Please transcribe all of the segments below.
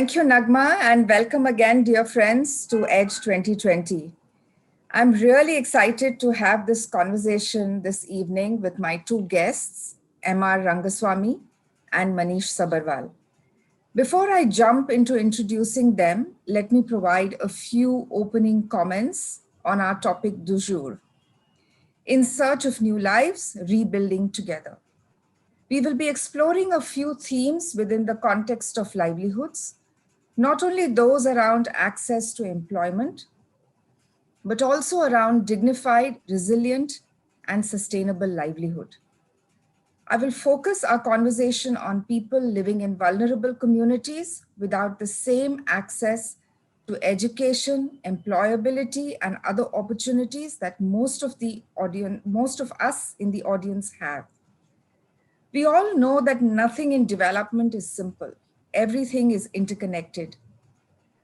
Thank you, Nagma, and welcome again, dear friends, to Edge 2020. I'm really excited to have this conversation this evening with my two guests, MR Rangaswami and Manish Sabharwal. Before I jump into introducing them, let me provide a few opening comments on our topic du jour. In search of new lives, rebuilding together. We will be exploring a few themes within the context of livelihoods, not only those around access to employment, but also around dignified, resilient, and sustainable livelihood. I will focus our conversation on people living in vulnerable communities without the same access to education, employability, and other opportunities that most of us in the audience have. We all know that nothing in development is simple. Everything is interconnected.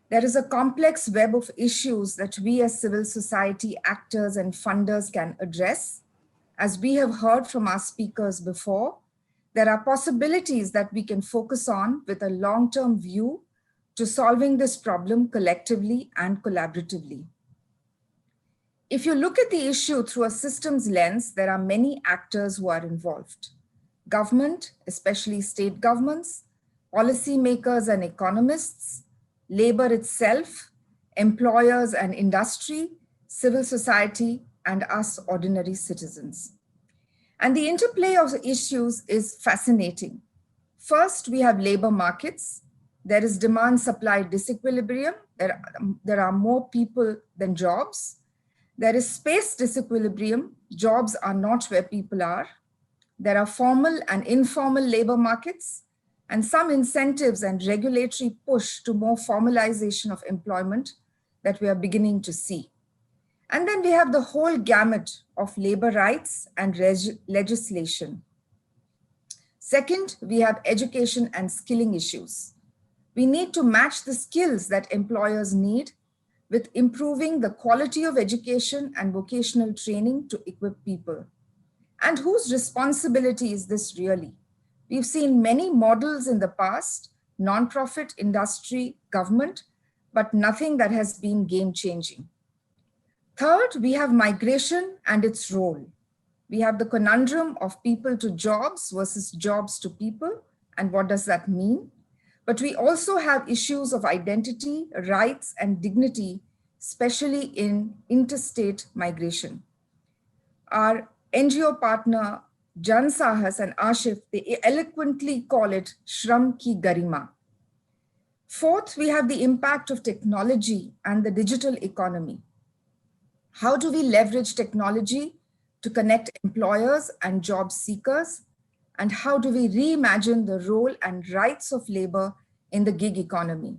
There is a complex web of issues that we as civil society actors and funders can address. As we have heard from our speakers before, there are possibilities that we can focus on with a long-term view to solving this problem collectively and collaboratively. If you look at the issue through a systems lens, there are many actors who are involved. Government, especially state governments, policymakers and economists, labor itself, employers and industry, civil society, and us ordinary citizens. And the interplay of issues is fascinating. First, we have labor markets. There is demand-supply disequilibrium. There are more people than jobs. There is space disequilibrium. Jobs are not where people are. There are formal and informal labor markets, and some incentives and regulatory push to more formalization of employment that we are beginning to see. And then we have the whole gamut of labor rights and legislation. Second, we have education and skilling issues. We need to match the skills that employers need with improving the quality of education and vocational training to equip people. And whose responsibility is this really? We've seen many models in the past, nonprofit, industry, government, but nothing that has been game-changing. Third, we have migration and its role. We have the conundrum of people to jobs versus jobs to people, and what does that mean? But we also have issues of identity, rights, and dignity, especially in interstate migration. Our NGO partner, Jan Sahas and Ashif, they eloquently call it Shram Ki Garima. Fourth, we have the impact of technology and the digital economy. How do we leverage technology to connect employers and job seekers? And how do we reimagine the role and rights of labor in the gig economy?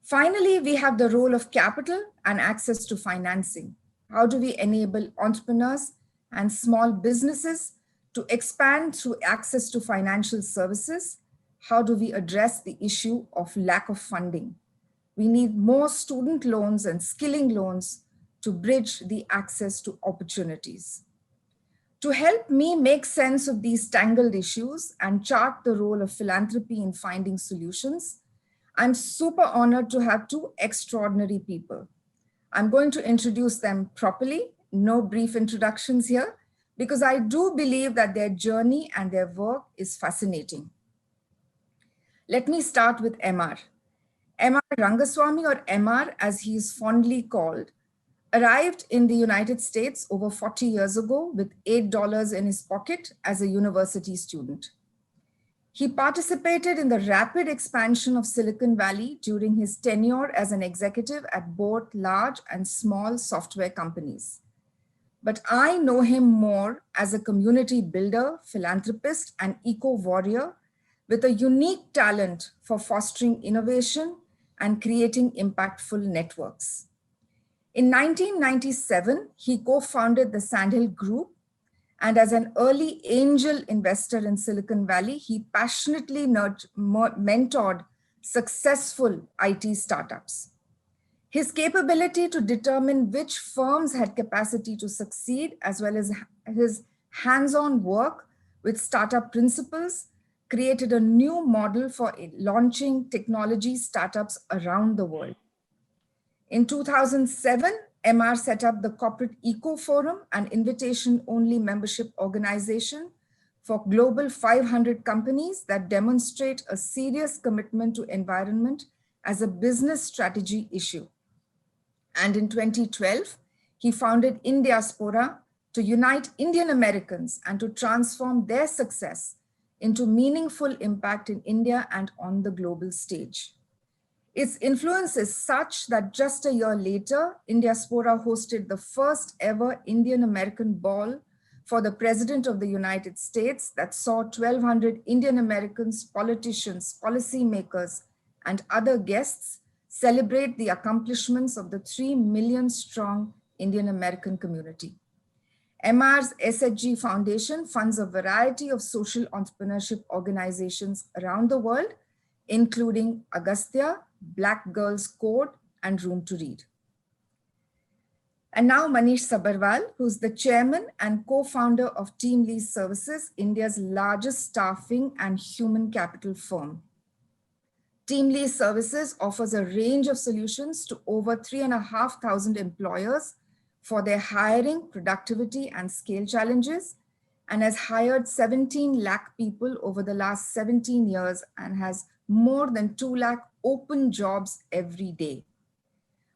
Finally, we have the role of capital and access to financing. How do we enable entrepreneurs and small businesses to expand through access to financial services? How do we address the issue of lack of funding? We need more student loans and skilling loans to bridge the access to opportunities. To help me make sense of these tangled issues and chart the role of philanthropy in finding solutions, I'm super honored to have two extraordinary people. I'm going to introduce them properly, no brief introductions here, because I do believe that their journey and their work is fascinating. Let me start with MR. MR Rangaswami, or MR as he is fondly called, arrived in the United States over 40 years ago with $8 in his pocket as a university student. He participated in the rapid expansion of Silicon Valley during his tenure as an executive at both large and small software companies. But I know him more as a community builder, philanthropist, and eco-warrior with a unique talent for fostering innovation and creating impactful networks. In 1997, he co-founded the Sandhill Group, and as an early angel investor in Silicon Valley, he passionately mentored successful IT startups. His capability to determine which firms had capacity to succeed, as well as his hands-on work with startup principles, created a new model for launching technology startups around the world. In 2007, MR set up the Corporate Eco Forum, an invitation-only membership organization for global 500 companies that demonstrate a serious commitment to environment as a business strategy issue. And in 2012, he founded Indiaspora to unite Indian Americans and to transform their success into meaningful impact in India and on the global stage. Its influence is such that just a year later, Indiaspora hosted the first ever Indian American ball for the President of the United States that saw 1,200 Indian Americans, politicians, policymakers, and other guests celebrate the accomplishments of the 3 million strong Indian American community. MR's SHG Foundation funds a variety of social entrepreneurship organizations around the world, including Agastya, Black Girls Code, and Room to Read. And now Manish Sabharwal, who's the chairman and co-founder of TeamLease Services, India's largest staffing and human capital firm. TeamLease Services offers a range of solutions to over 3,500 employers for their hiring, productivity, and scale challenges, and has hired 17 lakh people over the last 17 years and has more than 2 lakh open jobs every day.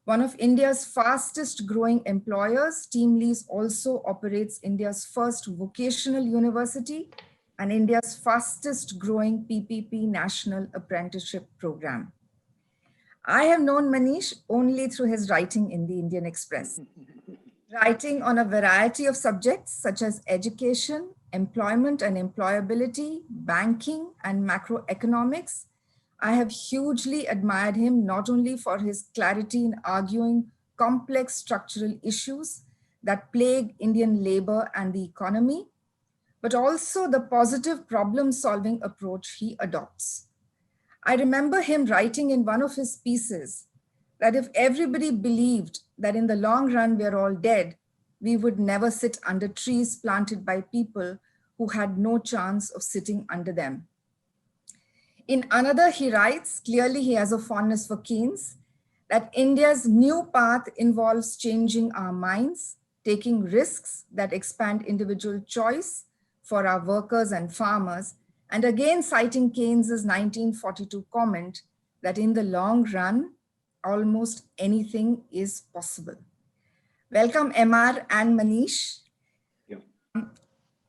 One of India's fastest growing employers, TeamLease also operates India's first vocational university and India's fastest growing PPP National Apprenticeship Program. I have known Manish only through his writing in the Indian Express. Writing on a variety of subjects such as education, employment and employability, banking, and macroeconomics, I have hugely admired him not only for his clarity in arguing complex structural issues that plague Indian labor and the economy, but also the positive problem-solving approach he adopts. I remember him writing in one of his pieces that if everybody believed that in the long run we're all dead, we would never sit under trees planted by people who had no chance of sitting under them. In another, he writes, clearly he has a fondness for Keynes, that India's new path involves changing our minds, taking risks that expand individual choice for our workers and farmers, and again citing Keynes's 1942 comment that in the long run, almost anything is possible. Welcome, MR and Manish. Yeah.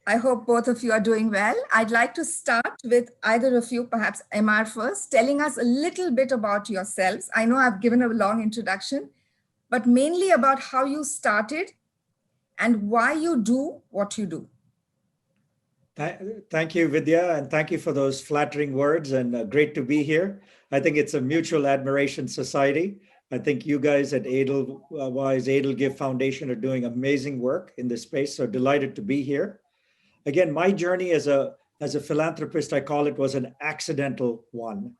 I hope both of you are doing well. I'd like to start with either of you, perhaps MR first, telling us a little bit about yourselves. I know I've given a long introduction, but mainly about how you started and why you do what you do. Thank you, Vidya, and thank you for those flattering words, and great to be here. I think it's a mutual admiration society. I think you guys at EdelGive Foundation are doing amazing work in this space, so delighted to be here. Again, my journey as a philanthropist, I call it, was an accidental one.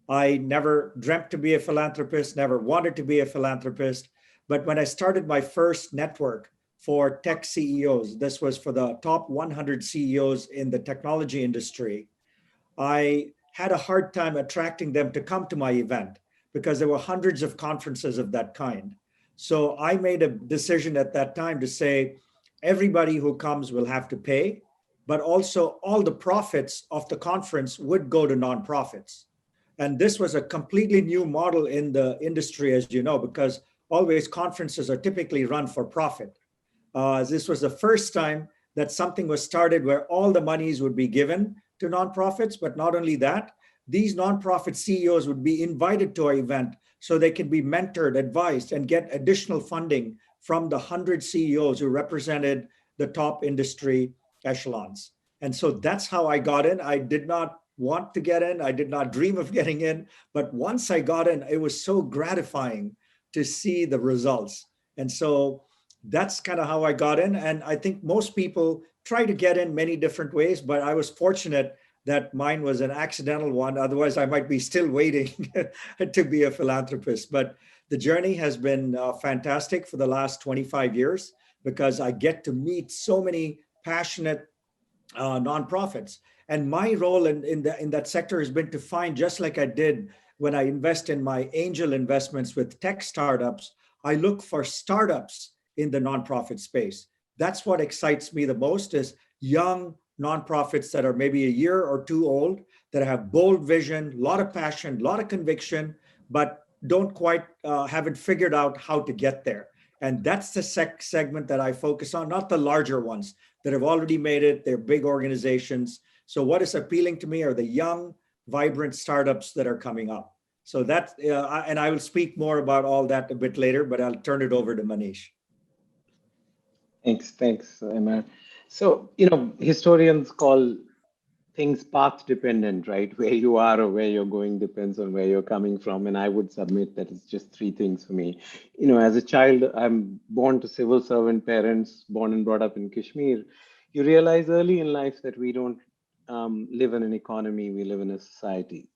I never dreamt to be a philanthropist, never wanted to be a philanthropist, but when I started my first network for tech CEOs, this was for the top 100 CEOs in the technology industry, I had a hard time attracting them to come to my event because there were hundreds of conferences of that kind. So I made a decision at that time to say, everybody who comes will have to pay, but also all the profits of the conference would go to nonprofits. And this was a completely new model in the industry, as you know, because always conferences are typically run for profit. This was the first time that something was started where all the monies would be given to nonprofits, but not only that, these nonprofit CEOs would be invited to our event so they can be mentored, advised, and get additional funding from the 100 CEOs who represented the top industry echelons. And so that's how I got in. I did not want to get in. I did not dream of getting in. But once I got in, it was so gratifying to see the results. And so that's kind of how I got in. And I think most people try to get in many different ways, but I was fortunate that mine was an accidental one. Otherwise, I might be still waiting to be a philanthropist. But the journey has been fantastic for the last 25 years because I get to meet so many passionate nonprofits. And my role in that sector has been to find, just like I did when I invest in my angel investments with tech startups, I look for startups in the nonprofit space. That's what excites me the most, is young nonprofits that are maybe a year or two old, that have bold vision, a lot of passion, a lot of conviction, but don't quite haven't figured out how to get there. And that's the segment that I focus on, not the larger ones that have already made it. They're big organizations. So what is appealing to me are the young, vibrant startups that are coming up. So that, and I will speak more about all that a bit later, but I'll turn it over to Manish. Thanks, Emma. So, historians call things path dependent, right? Where you are or where you're going depends on where you're coming from. And I would submit that it's just three things for me. As a child, I'm born to civil servant parents, born and brought up in Kashmir. You realize early in life that we don't live in an economy, we live in a society.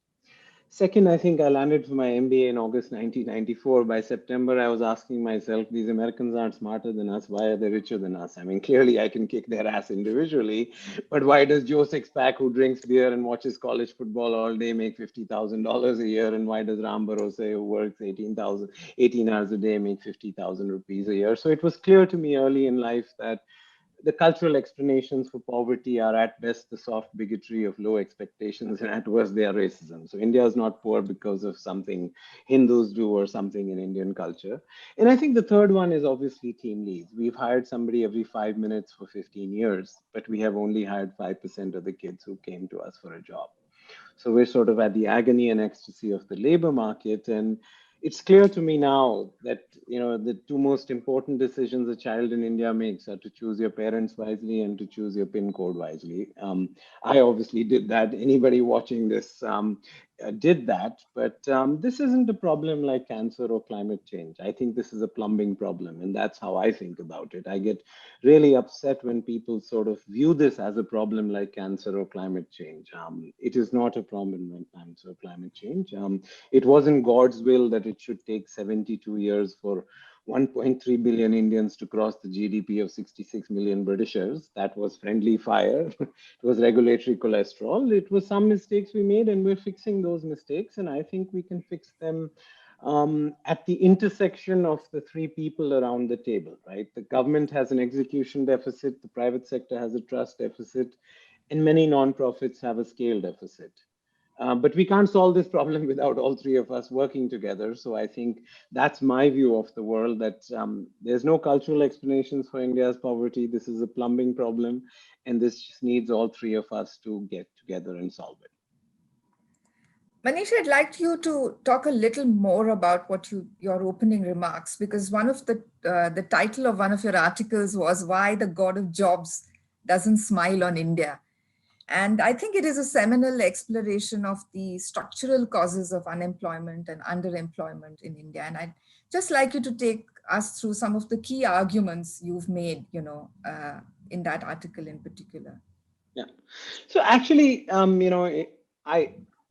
Second, I think I landed for my MBA in August 1994. By September, I was asking myself, these Americans aren't smarter than us. Why are they richer than us? I mean, clearly I can kick their ass individually, but why does Joe Sixpack, who drinks beer and watches college football all day, make $50,000 a year? And why does Ram Barose, who works 18 hours a day, make 50,000 rupees a year? So it was clear to me early in life that the cultural explanations for poverty are at best the soft bigotry of low expectations, and at worst they are racism. So India is not poor because of something Hindus do or something in Indian culture. And I think the third one is obviously TeamLease. We've hired somebody every 5 minutes for 15 years, but we have only hired 5% of the kids who came to us for a job. So we're sort of at the agony and ecstasy of the labor market. And it's clear to me now that the two most important decisions a child in India makes are to choose your parents wisely and to choose your PIN code wisely. I obviously did that. Anybody watching this did that, but this isn't a problem like cancer or climate change. I think this is a plumbing problem, and that's how I think about it. I get really upset when people sort of view this as a problem like cancer or climate change. It is not a problem like cancer or climate change. It wasn't God's will that it should take 72 years for 1.3 billion Indians to cross the GDP of 66 million Britishers. That was friendly fire. It was regulatory cholesterol. It was some mistakes we made, and we're fixing those mistakes. And I think we can fix them at the intersection of the three people around the table, right? The government has an execution deficit, the private sector has a trust deficit, and many nonprofits have a scale deficit. But we can't solve this problem without all three of us working together. So I think that's my view of the world, that there's no cultural explanations for India's poverty. This is a plumbing problem, and this just needs all three of us to get together and solve it. Manish, I'd like you to talk a little more about your opening remarks, because one of the title of one of your articles was "Why the God of Jobs Doesn't Smile on India." And I think it is a seminal exploration of the structural causes of unemployment and underemployment in India. And I'd just like you to take us through some of the key arguments you've made, in that article in particular. Yeah. So actually,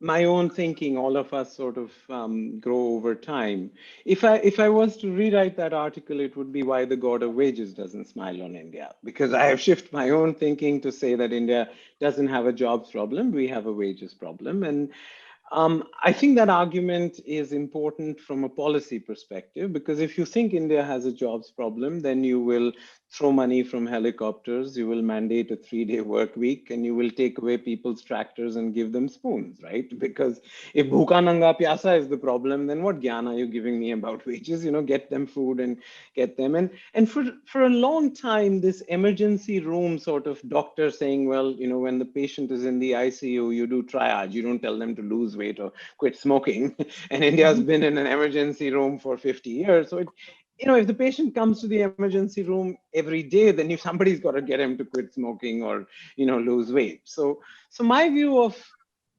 my own thinking, all of us sort of grow over time. If I was to rewrite that article, it would be "Why the God of Wages Doesn't Smile on India," because I have shifted my own thinking to say that India doesn't have a jobs problem, we have a wages problem. And I think that argument is important from a policy perspective, because if you think India has a jobs problem, then you will throw money from helicopters, you will mandate a 3-day work week, and you will take away people's tractors and give them spoons, right? Because if bhuka nanga pyasa is the problem, then what gyan are you giving me about wages? Get them food and get them. And for a long time, this emergency room sort of doctor saying, well, when the patient is in the ICU, you do triage, you don't tell them to lose weight or quit smoking. And India has been in an emergency room for 50 years. So if the patient comes to the emergency room every day, then if somebody's got to get him to quit smoking or, lose weight. So my view of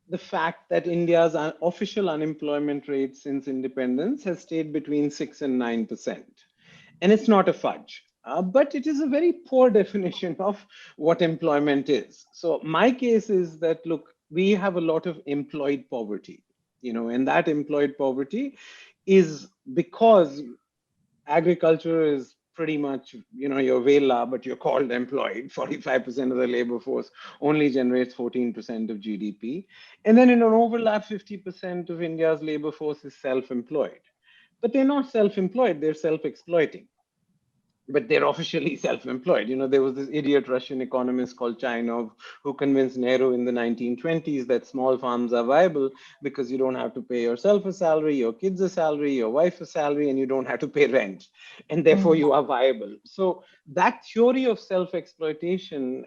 the fact that India's official unemployment rate since independence has stayed between 6 and 9%. And it's not a fudge, but it is a very poor definition of what employment is. So my case is that, look, we have a lot of employed poverty, and that employed poverty is because agriculture is pretty much, you're Vela, but you're called employed. 45% of the labor force only generates 14% of GDP. And then in an overlap, 50% of India's labor force is self-employed. But they're not self-employed, they're self-exploiting, but they're officially self-employed. There was this idiot Russian economist called Chainov who convinced Nehru in the 1920s that small farms are viable because you don't have to pay yourself a salary, your kids a salary, your wife a salary, and you don't have to pay rent. And therefore you are viable. So that theory of self-exploitation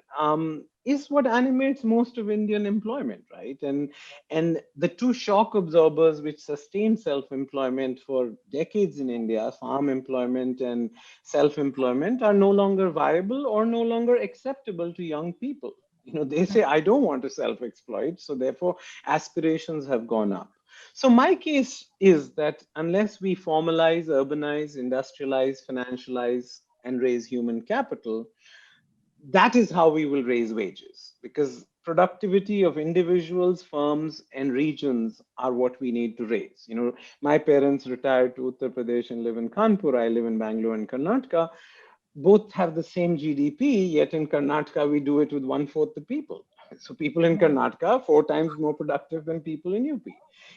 is what animates most of Indian employment, right? And the two shock absorbers which sustain self-employment for decades in India, farm employment and self-employment, are no longer viable or no longer acceptable to young people. They say, I don't want to self-exploit, so therefore aspirations have gone up. So my case is that unless we formalize, urbanize, industrialize, financialize, and raise human capital, that is how we will raise wages, because productivity of individuals, firms, and regions are what we need to raise. My parents retired to Uttar Pradesh and live in Kanpur. I live in Bangalore and Karnataka. Both have the same GDP, yet in Karnataka, we do it with 1/4 the people. So people in Karnataka, 4 times more productive than people in UP.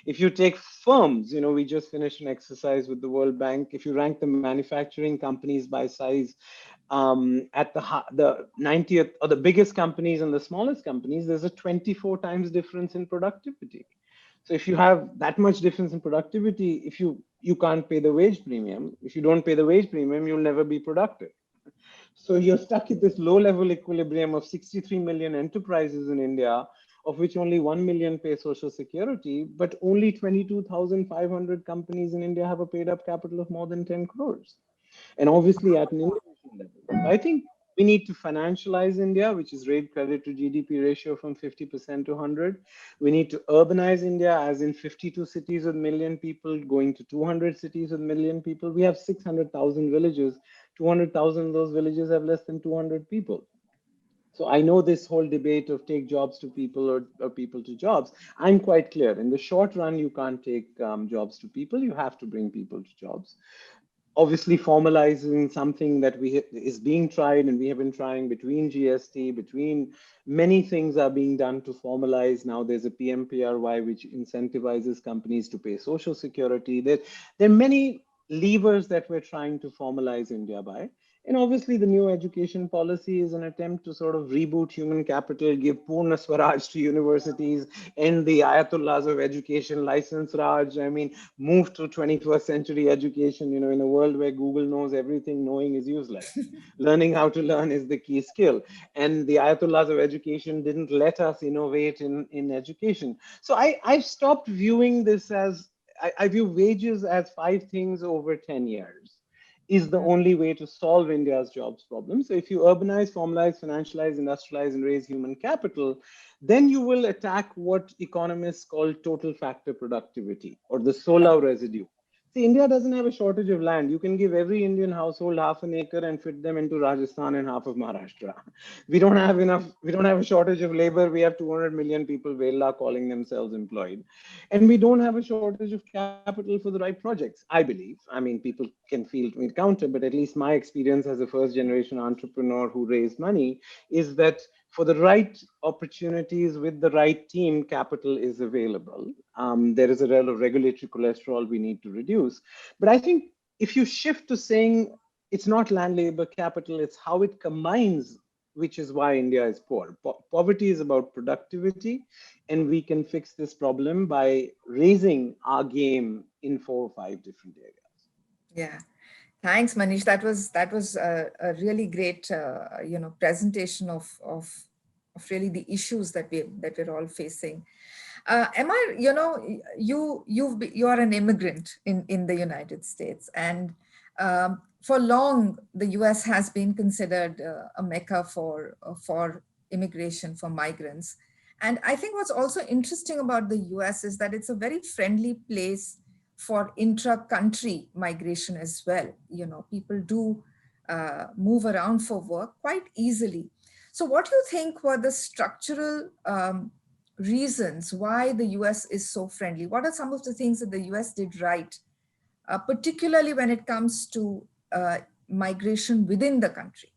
If you take firms, we just finished an exercise with the World Bank. If you rank the manufacturing companies by size, at the 90th, or the biggest companies and the smallest companies, there's a 24 times difference in productivity. So if you have that much difference in productivity, if you can't pay the wage premium, if you don't pay the wage premium, you'll never be productive. So you're stuck at this low level equilibrium of 63 million enterprises in India, of which only 1 million pay social security, but only 22,500 companies in India have a paid up capital of more than 10 crores. And obviously at an individual level. I think we need to financialize India, which is raise credit to GDP ratio from 50% to 100. We need to urbanize India, as in 52 cities with million people going to 200 cities with million people. We have 600,000 villages. 200,000 of those villages have less than 200 people. So I know this whole debate of take jobs to people or people to jobs. I'm quite clear. In the short run, you can't take jobs to people. You have to bring people to jobs. Obviously formalizing something that is being tried, and we have been trying between GST, between many things are being done to formalize. Now there's a PMPRY which incentivizes companies to pay social security. There are many levers that we're trying to formalize India by. And obviously the new education policy is an attempt to sort of reboot human capital, give Purna Swaraj to universities, end the Ayatollahs of education, license Raj. I mean, move to 21st century education, in a world where Google knows everything, knowing is useless. Learning how to learn is the key skill. And the Ayatollahs of education didn't let us innovate in education. So I've stopped viewing this as, I view wages as 5 things over 10 years is the only way to solve India's jobs problem. So if you urbanize, formalize, financialize, industrialize, and raise human capital, then you will attack what economists call total factor productivity, or the Solar residue. See, India doesn't have a shortage of land. You can give every Indian household half an acre and fit them into Rajasthan and half of Maharashtra. We don't have enough, we don't have a shortage of labor. We have 200 million people, Vela, calling themselves employed. And we don't have a shortage of capital for the right projects, I believe. I mean, people can feel me counter, but at least my experience as a first generation entrepreneur who raised money is that for the right opportunities with the right team, capital is available. There is a regulatory cholesterol we need to reduce. But I think if you shift to saying it's not land, labor, capital, it's how it combines, which is why India is poor. Poverty is about productivity, and we can fix this problem by raising our game in 4 or 5 different areas. Yeah. Thanks, Manish. That was a really great presentation of really the issues that we're all facing. Emma, you are an immigrant in the United States, and for long the U.S. has been considered a mecca for immigration, for migrants. And I think what's also interesting about the U.S. is that it's a very friendly place for intra-country migration as well. People do move around for work quite easily. So what do you think were the structural reasons why the US is so friendly? What are some of the things that the US did right, particularly when it comes to migration within the country?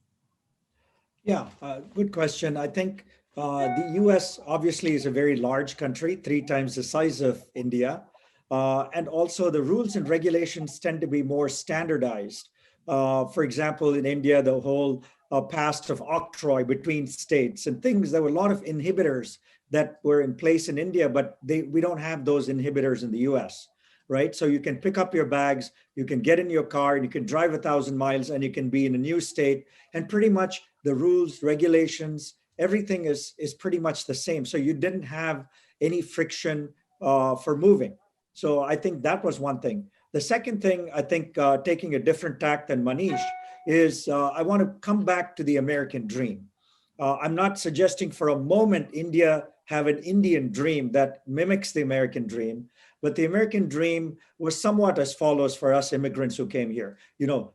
Yeah, good question. I think the US obviously is a very large country, 3 times the size of India. And also the rules and regulations tend to be more standardized. For example, in India, the whole past of octroi between states and things, there were a lot of inhibitors that were in place in India, but we don't have those inhibitors in the US, right? So you can pick up your bags, you can get in your car, and you can drive 1,000 miles, and you can be in a new state, and pretty much the rules, regulations, everything is pretty much the same. So you didn't have any friction for moving. So I think that was one thing. The second thing, I think, taking a different tack than Manish, is I want to come back to the American dream. I'm not suggesting for a moment India have an Indian dream that mimics the American dream, but the American dream was somewhat as follows for us immigrants who came here.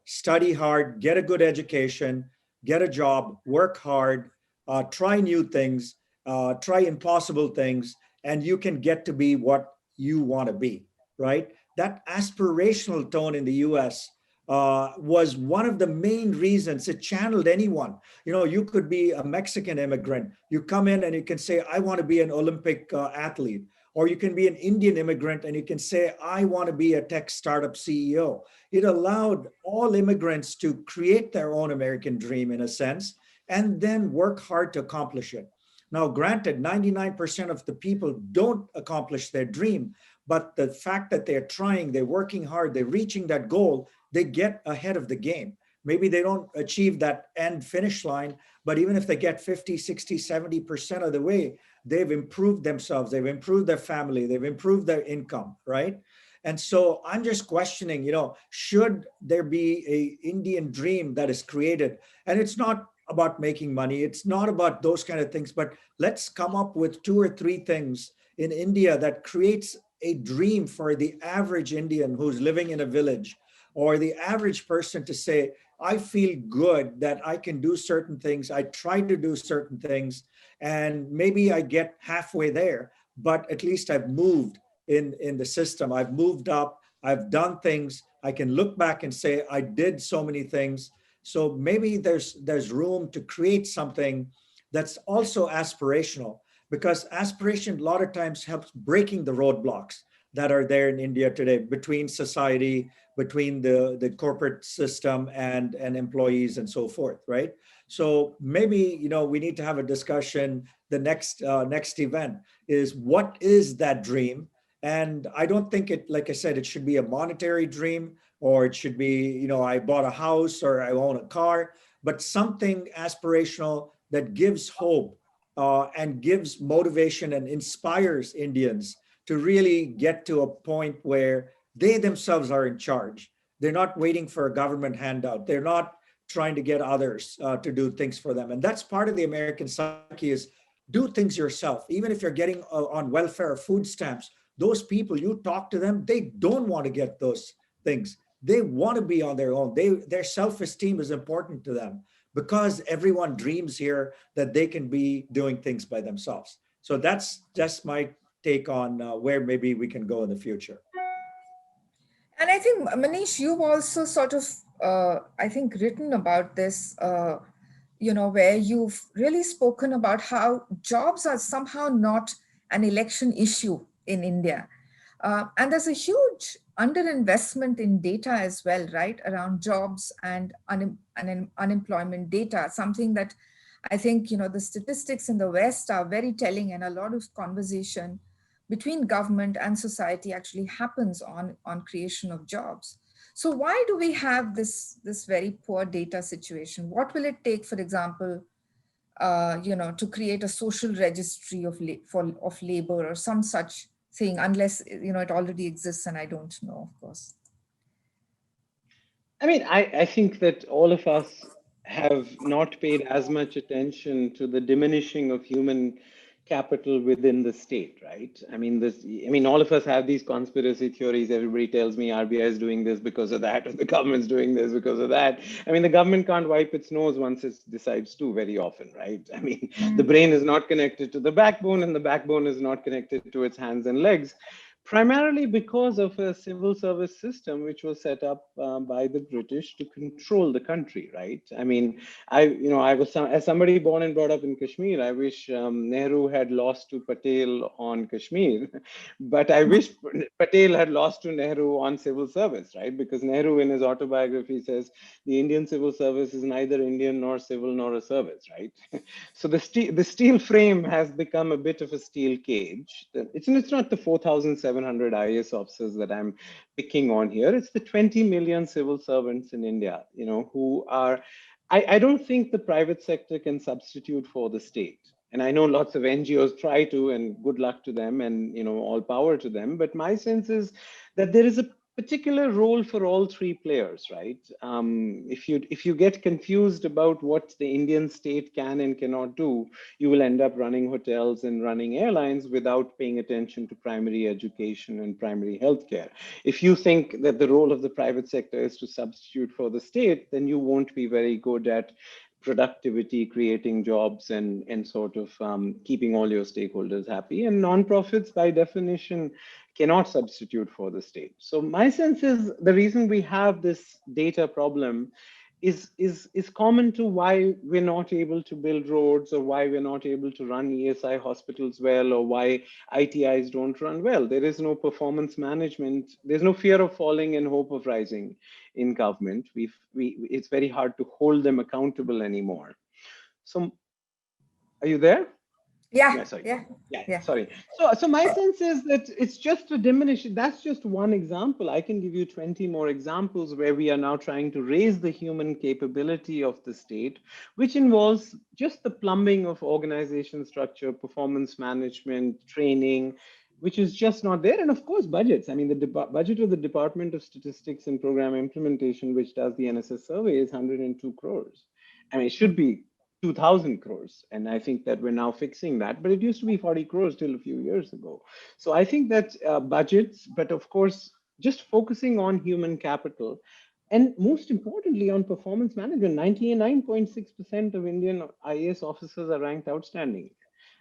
Study hard, get a good education, get a job, work hard, try new things, try impossible things, and you can get to be what you want to be, right? That aspirational tone in the US was one of the main reasons it channeled anyone. You could be a Mexican immigrant. You come in and you can say, I want to be an Olympic athlete. Or you can be an Indian immigrant and you can say, I want to be a tech startup CEO. It allowed all immigrants to create their own American dream in a sense, and then work hard to accomplish it. Now, granted, 99% of the people don't accomplish their dream, but the fact that they're trying, they're working hard, they're reaching that goal, they get ahead of the game. Maybe they don't achieve that end finish line, but even if they get 50, 60, 70% of the way, they've improved themselves, they've improved their family, they've improved their income, right? And so I'm just questioning, should there be a Indian dream that is created? And it's not about making money, it's not about those kind of things, but let's come up with 2 or 3 things in India that creates a dream for the average Indian who's living in a village, or the average person to say, I feel good that I can do certain things, I try to do certain things, and maybe I get halfway there, but at least I've moved in the system. I've moved up, I've done things, I can look back and say, I did so many things. So maybe there's room to create something that's also aspirational, because aspiration a lot of times helps breaking the roadblocks that are there in India today between society, between the corporate system and employees and so forth, right? So maybe, we need to have a discussion. The next event is, what is that dream? And I don't think it, like I said, it should be a monetary dream, or it should be, I bought a house or I own a car, but something aspirational that gives hope and gives motivation and inspires Indians to really get to a point where they themselves are in charge. They're not waiting for a government handout. They're not trying to get others to do things for them. And that's part of the American psyche, is do things yourself. Even if you're getting on welfare or food stamps, those people, you talk to them, they don't want to get those things. They want to be on their own. Their self-esteem is important to them, because everyone dreams here that they can be doing things by themselves. So that's just my take on where maybe we can go in the future. And I think, Manish, you've also sort of, I think, written about this, where you've really spoken about how jobs are somehow not an election issue in India. And there's a huge underinvestment in data as well, right, around jobs and unemployment data, something that I think, the statistics in the West are very telling, and a lot of conversation between government and society actually happens on creation of jobs. So why do we have this very poor data situation? What will it take, for example, to create a social registry of labor or some such thing, unless it already exists, and I don't know, of course. I mean, I think that all of us have not paid as much attention to the diminishing of human capital within the state, right? All of us have these conspiracy theories. Everybody tells me RBI is doing this because of that, or the government's doing this because of that. The government can't wipe its nose once it decides to, very often, right? The brain is not connected to the backbone, and the backbone is not connected to its hands and legs. Primarily because of a civil service system which was set up by the British to control the country, right? I mean, I was as somebody born and brought up in Kashmir. I wish Nehru had lost to Patel on Kashmir, but I wish Patel had lost to Nehru on civil service, right? Because Nehru, in his autobiography, says the Indian civil service is neither Indian nor civil nor a service, right? So the steel frame has become a bit of a steel cage. It's not the 4,700 IAS officers that I'm picking on here. It's the 20 million civil servants in India, who are, I don't think the private sector can substitute for the state. And I know lots of NGOs try to, and good luck to them, and all power to them. But my sense is that there is a particular role for all three players, right? If you get confused about what the Indian state can and cannot do, you will end up running hotels and running airlines without paying attention to primary education and primary healthcare. If you think that the role of the private sector is to substitute for the state, then you won't be very good at productivity, creating jobs, and sort of keeping all your stakeholders happy. And nonprofits, by definition, cannot substitute for the state. So my sense is the reason we have this data problem is common to why we're not able to build roads, or why we're not able to run ESI hospitals well, or why ITIs don't run well. There is no performance management. There's no fear of falling and hope of rising in government. It's very hard to hold them accountable anymore. So are you there? Yeah, Sorry. Yeah. Sorry. So my sense is that it's just to diminish. That's just one example. I can give you 20 more examples where we are now trying to raise the human capability of the state, which involves just the plumbing of organization structure, performance management, training, which is just not there. And of course, budgets. I mean, the budget of the Department of Statistics and Program Implementation, which does the NSS survey, is 102 crores. I mean, it should be 2,000 crores. And I think that we're now fixing that, but it used to be 40 crores till a few years ago. So I think that budgets, but of course, just focusing on human capital, and most importantly, on performance management. 99.6% of Indian IAS officers are ranked outstanding.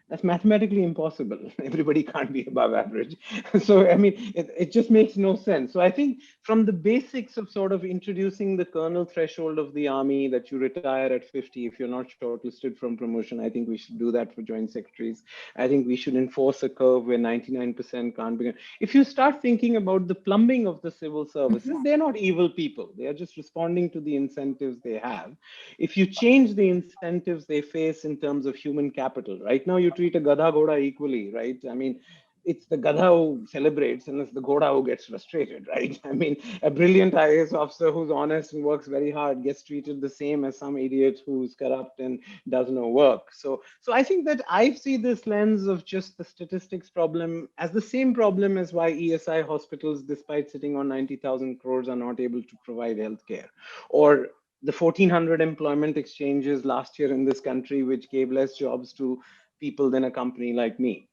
That's mathematically impossible. Everybody can't be above average. So, I mean, it just makes no sense. So I think from the basics of sort of introducing the kernel threshold of the army, that you retire at 50 if you're not shortlisted from promotion, I think we should do that for joint secretaries. I think we should enforce a curve where 99% can't be. If you start thinking about the plumbing of the civil services, they're not evil people. They are just responding to the incentives they have. If you change the incentives they face in terms of human capital, right now you treat a Gadha Ghoda equally, right? I mean, it's the Gadha who celebrates and it's the Ghoda who gets frustrated, right? I mean, a brilliant IAS officer who's honest and works very hard gets treated the same as some idiot who's corrupt and does no work. So I think that I see this lens of just the statistics problem as the same problem as why ESI hospitals, despite sitting on 90,000 crores, are not able to provide healthcare, or the 1,400 employment exchanges last year in this country, which gave less jobs to people than a company like me.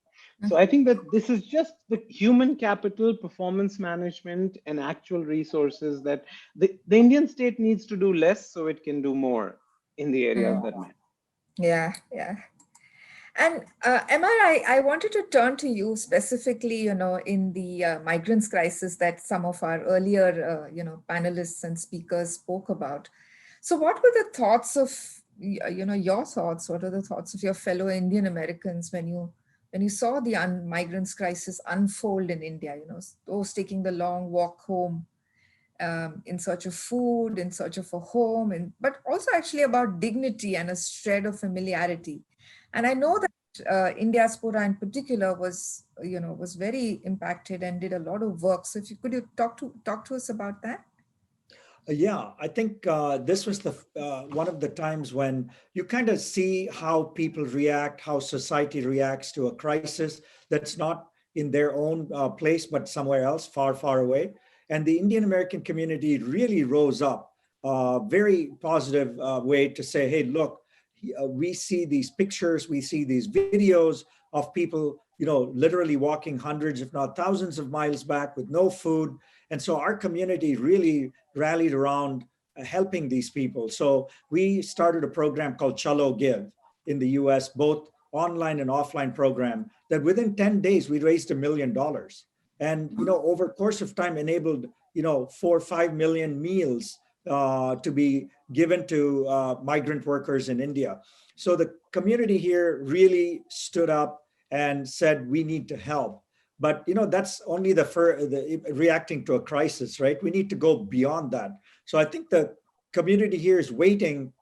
So I think that this is just the human capital, performance management, and actual resources that the Indian state needs to do less so it can do more in the areas that matter. Yeah. And MR, I wanted to turn to you specifically, in the migrants crisis that some of our earlier, panelists and speakers spoke about. So what were the thoughts of, your thoughts? What are the thoughts of your fellow Indian Americans when you saw the migrants crisis unfold in India, those taking the long walk home in search of food, in search of a home, but also actually about dignity and a shred of familiarity. And I know that Indiaspora in particular was very impacted and did a lot of work. So could you talk to us about that? Yeah, I think this was the one of the times when you kind of see how people react, how society reacts to a crisis that's not in their own place, but somewhere else, far, far away. And the Indian American community really rose up very positive way to say, hey, look, we see these pictures, we see these videos of people, literally walking hundreds, if not thousands of miles back with no food. And so our community really rallied around helping these people. So we started a program called Chalo Give in the US, both online and offline program, that within 10 days, we raised $1 million. and over course of time enabled 4 or 5 million meals to be given to migrant workers in India. So the community here really stood up and said, we need to help. But that's only the reacting to a crisis, right? We need to go beyond that. So I think the community here is waiting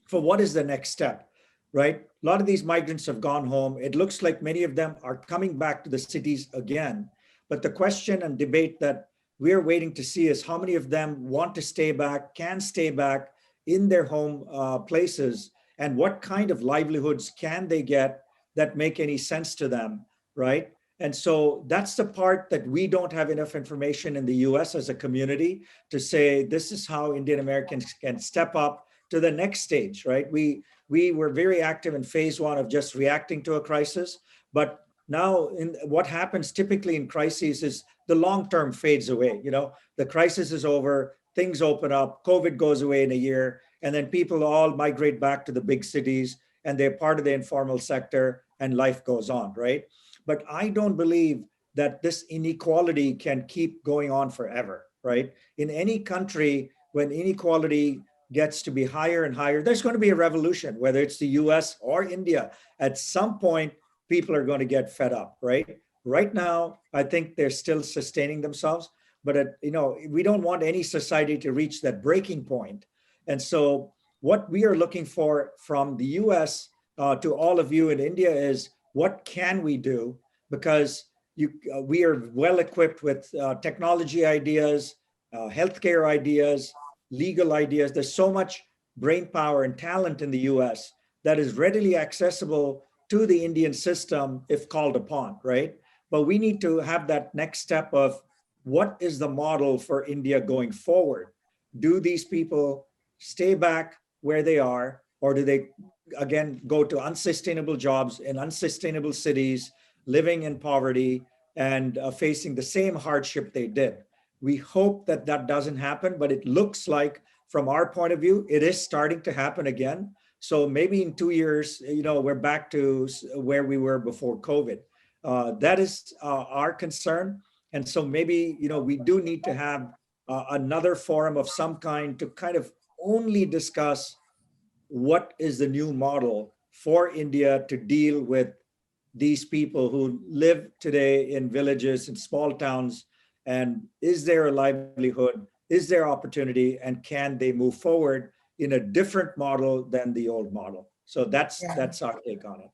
for what is the next step, right? A lot of these migrants have gone home. It looks like many of them are coming back to the cities again. But the question and debate that we're waiting to see is how many of them want to stay back, can stay back in their home places, and what kind of livelihoods can they get that make any sense to them, right? And so that's the part that we don't have enough information in the US as a community to say, this is how Indian Americans can step up to the next stage, right? We were very active in phase one of just reacting to a crisis, but now what happens typically in crises is the long term fades away. The crisis is over, things open up, COVID goes away in a year, and then people all migrate back to the big cities and they're part of the informal sector and life goes on, right? But I don't believe that this inequality can keep going on forever, right? In any country, when inequality gets to be higher and higher, there's going to be a revolution, whether it's the US or India. At some point, people are going to get fed up, right? Right now, I think they're still sustaining themselves, but we don't want any society to reach that breaking point. And so what we are looking for from the US to all of you in India is, what can we do? Because we are well equipped with technology ideas, healthcare ideas, legal ideas. There's so much brain power and talent in the US that is readily accessible to the Indian system if called upon, right? But we need to have that next step of, what is the model for India going forward? Do these people stay back where they are, or do they again go to unsustainable jobs in unsustainable cities, living in poverty and facing the same hardship they did? We hope that that doesn't happen, but it looks like from our point of view, it is starting to happen again. So maybe in 2 years, we're back to where we were before COVID. That is our concern. And so maybe, we do need to have another forum of some kind to kind of only discuss what is the new model for India to deal with these people who live today in villages and small towns, and is there a livelihood, is there opportunity, and can they move forward in a different model than the old model? So that's our take on it.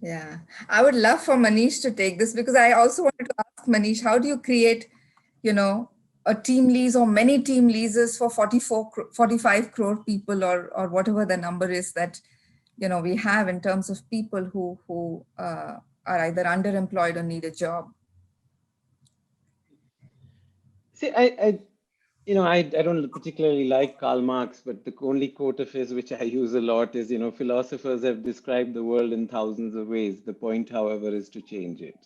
Yeah, I would love for Manish to take this, because I also wanted to ask Manish, how do you create, a team lease or many team leases for 45 crore people, or whatever the number is that, we have in terms of people who are either underemployed or need a job? See, I don't particularly like Karl Marx, but the only quote of his which I use a lot is, philosophers have described the world in thousands of ways. The point, however, is to change it.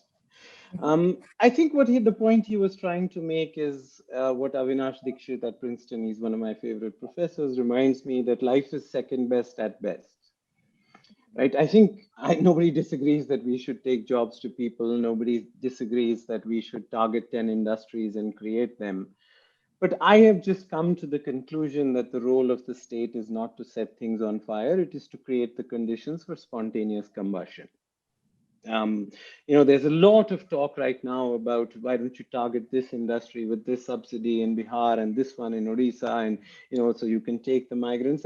I think the point he was trying to make is what Avinash Dikshit at Princeton, he's one of my favorite professors, reminds me that life is second best at best. Right? I think nobody disagrees that we should take jobs to people. Nobody disagrees that we should target 10 industries and create them. But I have just come to the conclusion that the role of the state is not to set things on fire. It is to create the conditions for spontaneous combustion. There's a lot of talk right now about, why don't you target this industry with this subsidy in Bihar and this one in Odisha, and so you can take the migrants.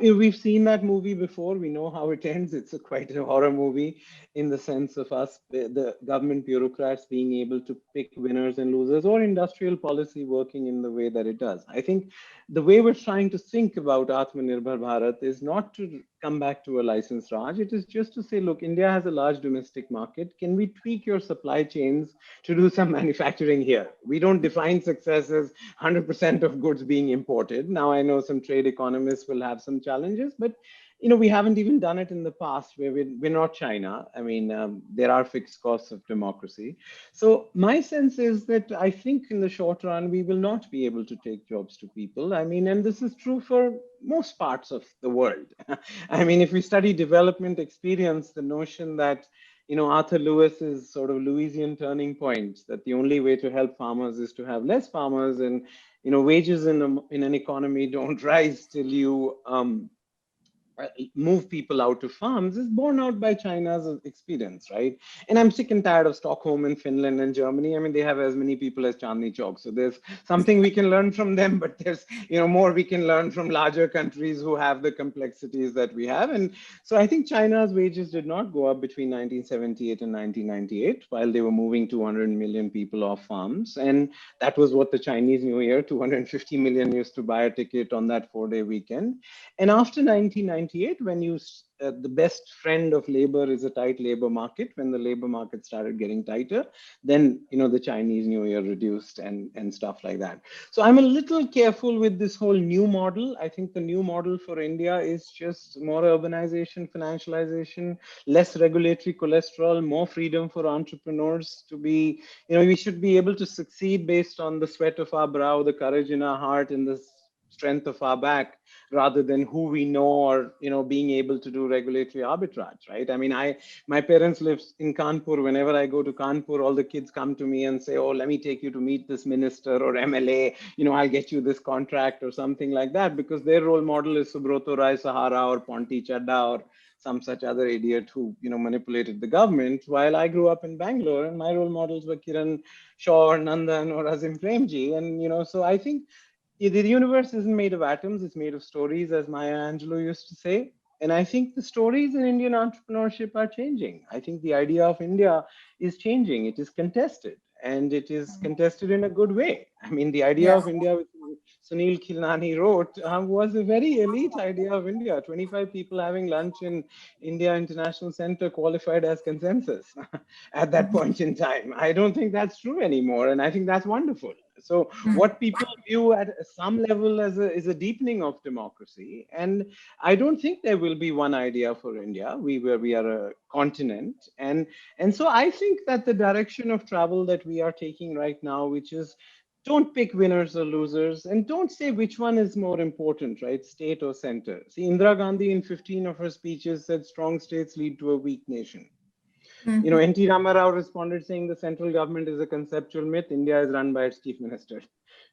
We've seen that movie before. We know how it ends. It's quite a horror movie in the sense of the government bureaucrats being able to pick winners and losers, or industrial policy working in the way that it does. I think the way we're trying to think about Atmanirbhar Bharat is not to come back to a license Raj. It is just to say, look, India has a large domestic market. Can we tweak your supply chains to do some manufacturing here? We don't define success as 100% of goods being imported. Now, I know some trade economists will have some challenges, but we haven't even done it in the past, where we're not China. I mean, there are fixed costs of democracy. So my sense is that I think in the short run, we will not be able to take jobs to people. I mean, and this is true for most parts of the world. I mean, if we study development experience, the notion that Arthur Lewis's sort of Lewisian turning point, that the only way to help farmers is to have less farmers, and wages in an economy don't rise till you move people out to farms, is borne out by China's experience, right? And I'm sick and tired of Stockholm and Finland and Germany. I mean, they have as many people as Chandni Chowk. So there's something we can learn from them, but there's, more we can learn from larger countries who have the complexities that we have. And so I think China's wages did not go up between 1978 and 1998, while they were moving 200 million people off farms. And that was what the Chinese New Year, 250 million used to buy a ticket on that 4-day weekend. And after 1998, when the best friend of labor is a tight labor market, when the labor market started getting tighter, then the Chinese New Year reduced and stuff like that. So I'm a little careful with this whole new model. I think the new model for India is just more urbanization, financialization, less regulatory cholesterol, more freedom for entrepreneurs to be, we should be able to succeed based on the sweat of our brow, the courage in our heart, and the strength of our back, rather than who we know, or being able to do regulatory arbitrage, right? I mean, my parents live in Kanpur. Whenever I go to Kanpur, all the kids come to me and say, oh, let me take you to meet this minister or MLA, I'll get you this contract or something like that, because their role model is Subroto Rai Sahara or Ponti Chadda or some such other idiot who manipulated the government. While I grew up in Bangalore, and my role models were Kiran Shaw or Nandan or Azim Premji. And so I think the universe isn't made of atoms, it's made of stories, as Maya Angelou used to say. And I think the stories in Indian entrepreneurship are changing. I think the idea of India is changing. It is contested, and it is contested in a good way. I mean, the idea Yes. of India, which Sunil Khilnani wrote, was a very elite idea of India. 25 people having lunch in India International Center qualified as consensus at that point in time. I don't think that's true anymore, and I think that's wonderful. So what people view at some level as is a deepening of democracy. And I don't think there will be one idea for India. We are a continent. And so I think that the direction of travel that we are taking right now, which is don't pick winners or losers, and don't say which one is more important, right? State or center. See, Indira Gandhi in 15 of her speeches said strong states lead to a weak nation. N.T. Ramarao responded saying the central government is a conceptual myth. India is run by its chief minister.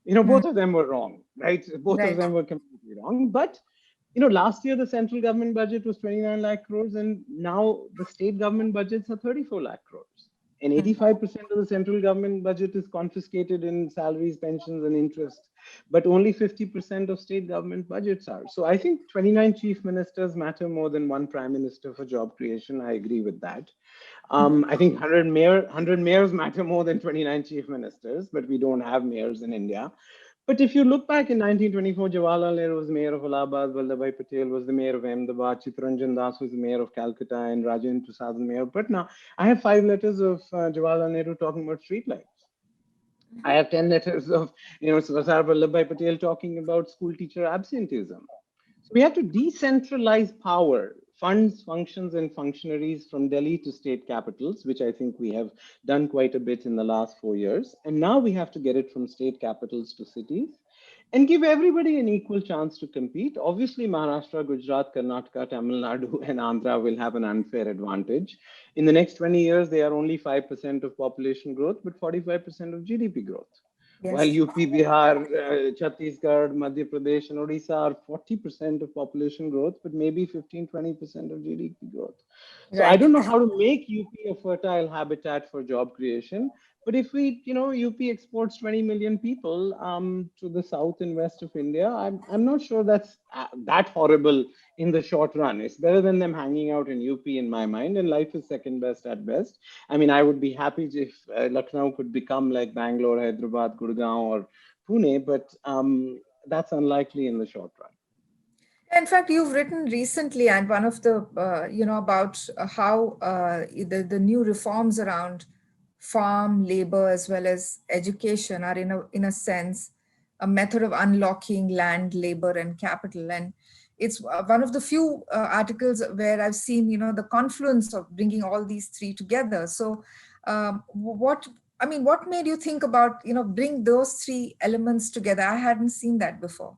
Both of them were wrong, right? Both of Right. them were completely wrong. But, last year the central government budget was 29 lakh crores, and now the state government budgets are 34 lakh crores. And 85% of the central government budget is confiscated in salaries, pensions, and interest. But only 50% of state government budgets are. So I think 29 chief ministers matter more than one prime minister for job creation. I agree with that. I think 100 mayors matter more than 29 chief ministers, but we don't have mayors in India. But if you look back in 1924, Jawaharlal Nehru was mayor of Allahabad, Vallabhbhai Patel was the mayor of Ahmedabad, Chittaranjan Das was the mayor of Calcutta, and Rajendra Prasad was the mayor of Patna. I have 5 letters of Jawaharlal Nehru talking about street lights. I have 10 letters of Sardar Vallabhbhai Patel talking about school teacher absenteeism. So we have to decentralize power, funds, functions, and functionaries from Delhi to state capitals, which I think we have done quite a bit in the last 4 years. And now we have to get it from state capitals to cities and give everybody an equal chance to compete. Obviously, Maharashtra, Gujarat, Karnataka, Tamil Nadu, and Andhra will have an unfair advantage. In the next 20 years, they are only 5% of population growth, but 45% of GDP growth. While Yes. UP, Bihar, Chhattisgarh, Madhya Pradesh, and Odisha are 40% of population growth, but maybe 15-20% of GDP growth. So I Right. don't know how to make UP a fertile habitat for job creation. But if we, UP exports 20 million people to the south and west of India, I'm not sure that's that horrible in the short run. It's better than them hanging out in UP in my mind, and life is second best at best. I mean, I would be happy if Lucknow could become like Bangalore, Hyderabad, Gurgaon, or Pune, but that's unlikely in the short run. In fact, you've written recently, and one of the, about how the new reforms around farm labor as well as education are in a sense a method of unlocking land, labor, and capital. And it's one of the few articles where I've seen, the confluence of bringing all these three together. So, what made you think about, bring those three elements together? I hadn't seen that before.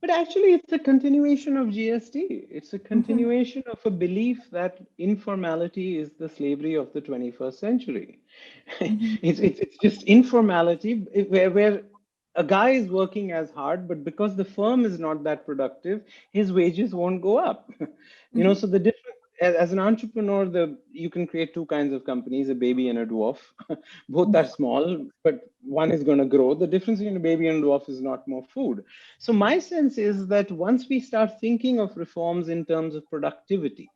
But actually, it's a continuation of GST. It's a continuation of a belief that informality is the slavery of the 21st century. It's just informality where a guy is working as hard, but because the firm is not that productive, his wages won't go up. So the difference as an entrepreneur, you can create two kinds of companies, a baby and a dwarf. Both are small, but one is going to grow. The difference between a baby and a dwarf is not more food. So my sense is that once we start thinking of reforms in terms of productivity,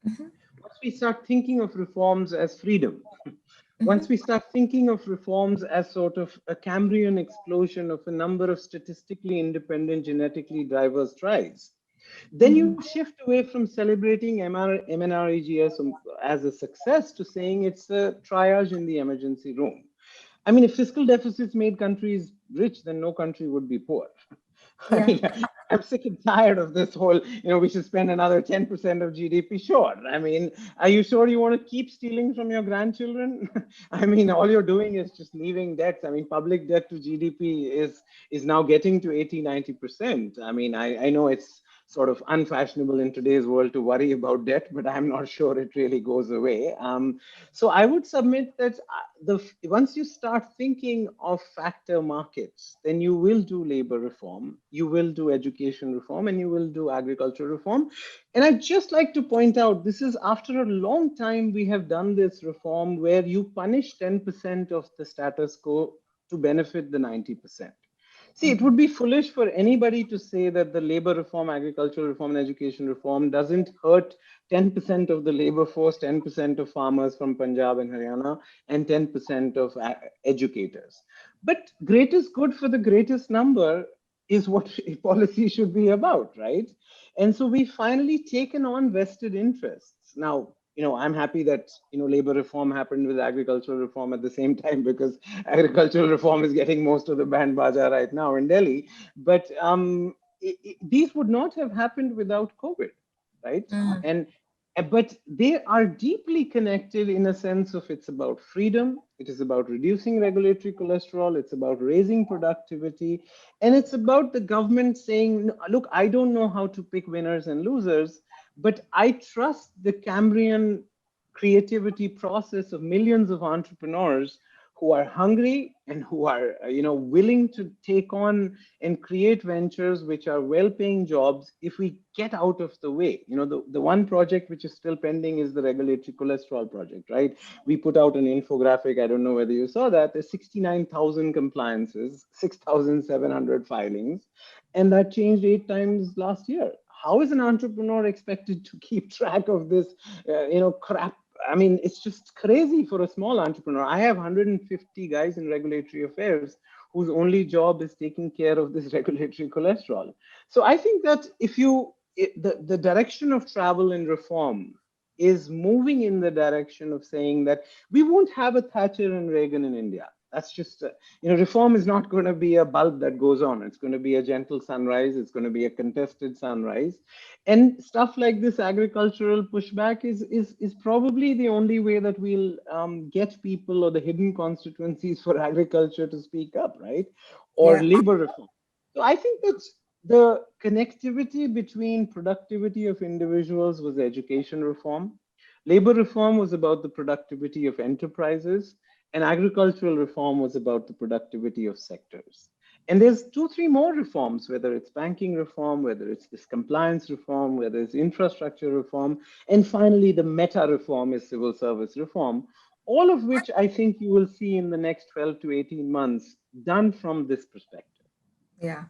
once we start thinking of reforms as freedom, once we start thinking of reforms as sort of a Cambrian explosion of a number of statistically independent, genetically diverse tribes, then you shift away from celebrating MNREGS as a success to saying it's a triage in the emergency room. I mean, if fiscal deficits made countries rich, then no country would be poor. I mean, I'm sick and tired of this whole, we should spend another 10% of GDP. Sure. I mean, are you sure you want to keep stealing from your grandchildren? I mean, all you're doing is just leaving debts. I mean, public debt to GDP is now getting to 80, 90%. I mean, I know it's sort of unfashionable in today's world to worry about debt, but I'm not sure it really goes away. So I would submit that once you start thinking of factor markets, then you will do labor reform, you will do education reform, and you will do agriculture reform. And I'd just like to point out, this is after a long time we have done this reform where you punish 10% of the status quo to benefit the 90%. See, it would be foolish for anybody to say that the labor reform, agricultural reform, and education reform doesn't hurt 10% of the labor force, 10% of farmers from Punjab and Haryana, and 10% of educators. But greatest good for the greatest number is what policy should be about, right? And so we've finally taken on vested interests. Now, I'm happy that, labor reform happened with agricultural reform at the same time, because agricultural reform is getting most of the band baja right now in Delhi. But these would not have happened without COVID, right? But they are deeply connected in a sense of it's about freedom, it is about reducing regulatory cholesterol, it's about raising productivity, and it's about the government saying, look, I don't know how to pick winners and losers, but I trust the Cambrian creativity process of millions of entrepreneurs who are hungry and who are willing to take on and create ventures which are well-paying jobs if we get out of the way. The one project which is still pending is the regulatory cholesterol project, right? We put out an infographic, I don't know whether you saw that, there's 69,000 compliances, 6,700 filings, and that changed 8 times last year. How is an entrepreneur expected to keep track of this, crap? I mean, it's just crazy for a small entrepreneur. I have 150 guys in regulatory affairs whose only job is taking care of this regulatory cholesterol. So I think that the direction of travel in reform is moving in the direction of saying that we won't have a Thatcher and Reagan in India. That's just, reform is not going to be a bulb that goes on. It's going to be a gentle sunrise. It's going to be a contested sunrise. And stuff like this agricultural pushback is probably the only way that we'll get people or the hidden constituencies for agriculture to speak up, right? Or labor reform. So I think that the connectivity between productivity of individuals was education reform. Labor reform was about the productivity of enterprises. And agricultural reform was about the productivity of sectors. And there's 2-3 more reforms, whether it's banking reform, whether it's this compliance reform, whether it's infrastructure reform, and finally the meta reform is civil service reform, all of which I think you will see in the next 12 to 18 months done from this perspective. Yeah.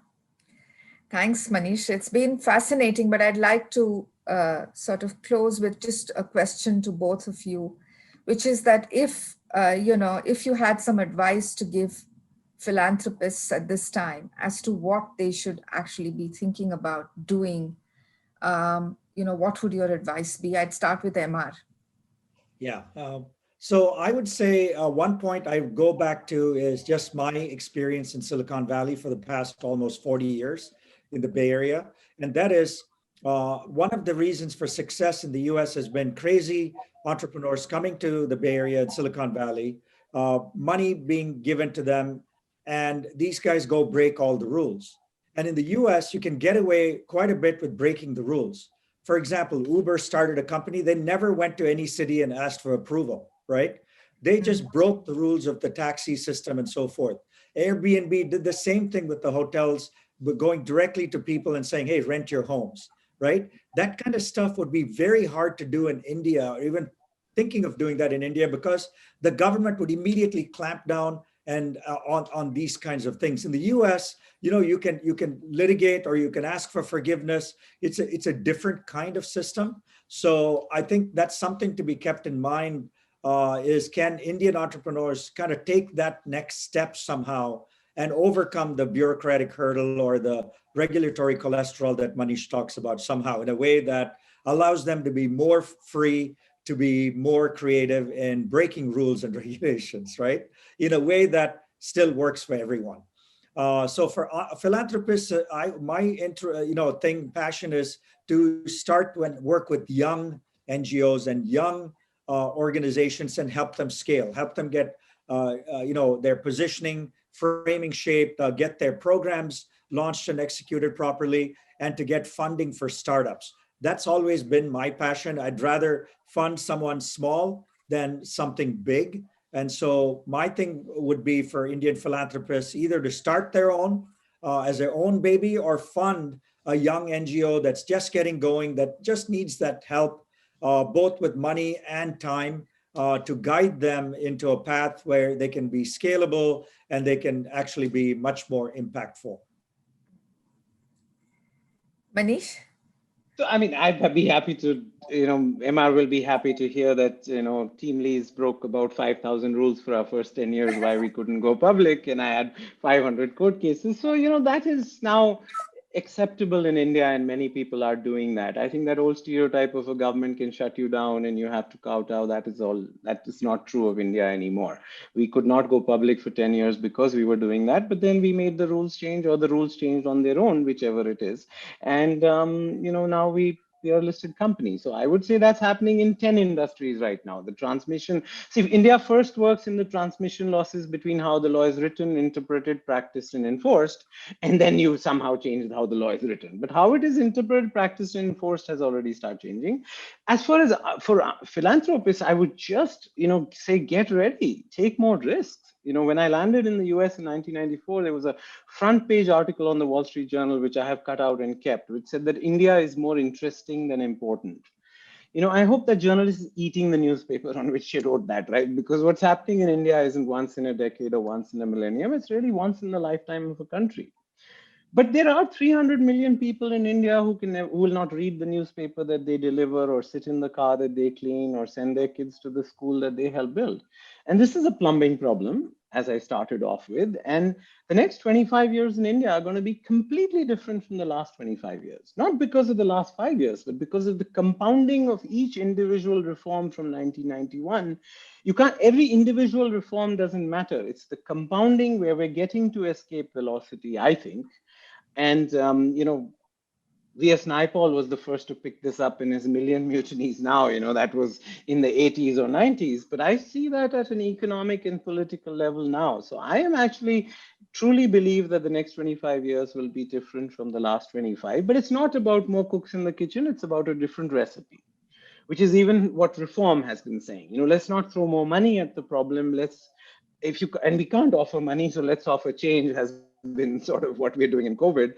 Thanks, Manish. It's been fascinating, but I'd like to sort of close with just a question to both of you, which is that if you had some advice to give philanthropists at this time as to what they should actually be thinking about doing, what would your advice be? I'd start with MR. Yeah. So I would say one point I go back to is just my experience in Silicon Valley for the past almost 40 years in the Bay Area. And that is one of the reasons for success in the US has been crazy entrepreneurs coming to the Bay Area and Silicon Valley, money being given to them, and these guys go break all the rules. And in the US, you can get away quite a bit with breaking the rules. For example, Uber started a company, they never went to any city and asked for approval, right? They just broke the rules of the taxi system and so forth. Airbnb did the same thing with the hotels, but going directly to people and saying, hey, rent your homes, right? That kind of stuff would be very hard to do in India, or even thinking of doing that in India, because the government would immediately clamp down and on these kinds of things. In the US, you can litigate or you can ask for forgiveness. It's a different kind of system. So I think that's something to be kept in mind, is can Indian entrepreneurs kind of take that next step somehow and overcome the bureaucratic hurdle or the regulatory cholesterol that Manish talks about somehow, in a way that allows them to be more free, to be more creative in breaking rules and regulations, right? In a way that still works for everyone. So for philanthropists, passion is to start when work with young NGOs and young organizations and help them scale, help them get their positioning, framing shaped, get their programs launched and executed properly, and to get funding for startups. That's always been my passion. I'd rather fund someone small than something big. And so my thing would be for Indian philanthropists either to start their own as their own baby, or fund a young NGO that's just getting going, that just needs that help, both with money and time, to guide them into a path where they can be scalable and they can actually be much more impactful. Manish? So, I mean, I'd be happy to, MR will be happy to hear that, TeamLease broke about 5,000 rules for our first 10 years why we couldn't go public, and I had 500 court cases. So, that is now acceptable in India, and many people are doing that. I think that old stereotype of a government can shut you down and you have to kowtow, that is not true of India anymore. We could not go public for 10 years because we were doing that, but then we made the rules change, or the rules changed on their own, whichever it is. And, now we are a listed company. So I would say that's happening in 10 industries right now. The transmission, see, India first works in the transmission losses between how the law is written, interpreted, practiced, and enforced, and then you somehow changed how the law is written. But how it is interpreted, practiced, and enforced has already started changing. As far as for philanthropists, I would just, say, get ready, take more risks. When I landed in the US in 1994, there was a front page article on the Wall Street Journal, which I have cut out and kept, which said that India is more interesting than important. I hope that journalist is eating the newspaper on which she wrote that, right? Because what's happening in India isn't once in a decade or once in a millennium. It's really once in the lifetime of a country. But there are 300 million people in India who will not read the newspaper that they deliver, or sit in the car that they clean, or send their kids to the school that they help build. And this is a plumbing problem, as I started off with. And the next 25 years in India are going to be completely different from the last 25 years. Not because of the last 5 years, but because of the compounding of each individual reform from 1991. Every individual reform doesn't matter. It's the compounding where we're getting to escape velocity, I think. And, V.S. Naipaul was the first to pick this up in his Million Mutinies Now, that was in the 80s or 90s. But I see that at an economic and political level now. So I am actually truly believe that the next 25 years will be different from the last 25. But it's not about more cooks in the kitchen. It's about a different recipe, which is even what reform has been saying. Let's not throw more money at the problem. And we can't offer money, so let's offer change, has been sort of what we're doing in COVID,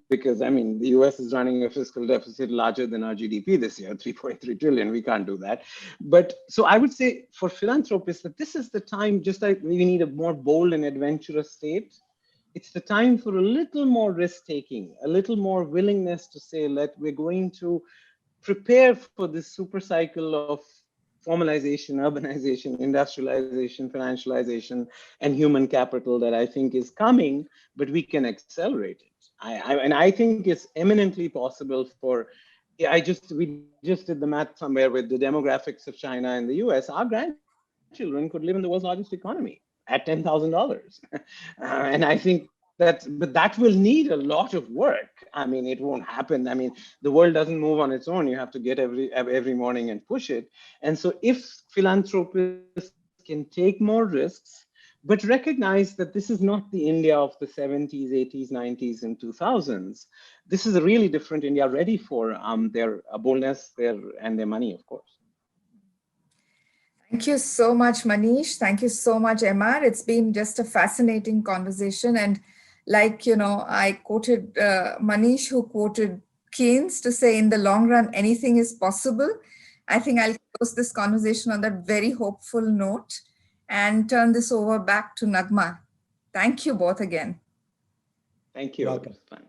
because the US is running a fiscal deficit larger than our GDP this year, 3.3 trillion. We can't do that. But so I would say for philanthropists that this is the time, just like we need a more bold and adventurous state, it's the time for a little more risk taking, a little more willingness to say, we're going to prepare for this super cycle of formalization, urbanization, industrialization, financialization, and human capital that I think is coming, but we can accelerate it. And I think it's eminently possible we just did the math somewhere with the demographics of China and the US. Our grandchildren could live in the world's largest economy at $10,000. And I think but that will need a lot of work. It won't happen. The world doesn't move on its own. You have to get every morning and push it. And so if philanthropists can take more risks, but recognize that this is not the India of the 70s, 80s, 90s, and 2000s. This is a really different India, ready for their boldness, and their money, of course. Thank you so much, Manish. Thank you so much, MR. It's been just a fascinating conversation. And like, I quoted Manish, who quoted Keynes to say, in the long run, anything is possible. I think I'll close this conversation on that very hopeful note and turn this over back to Nagma. Thank you both again. Thank you. Welcome. It was fun.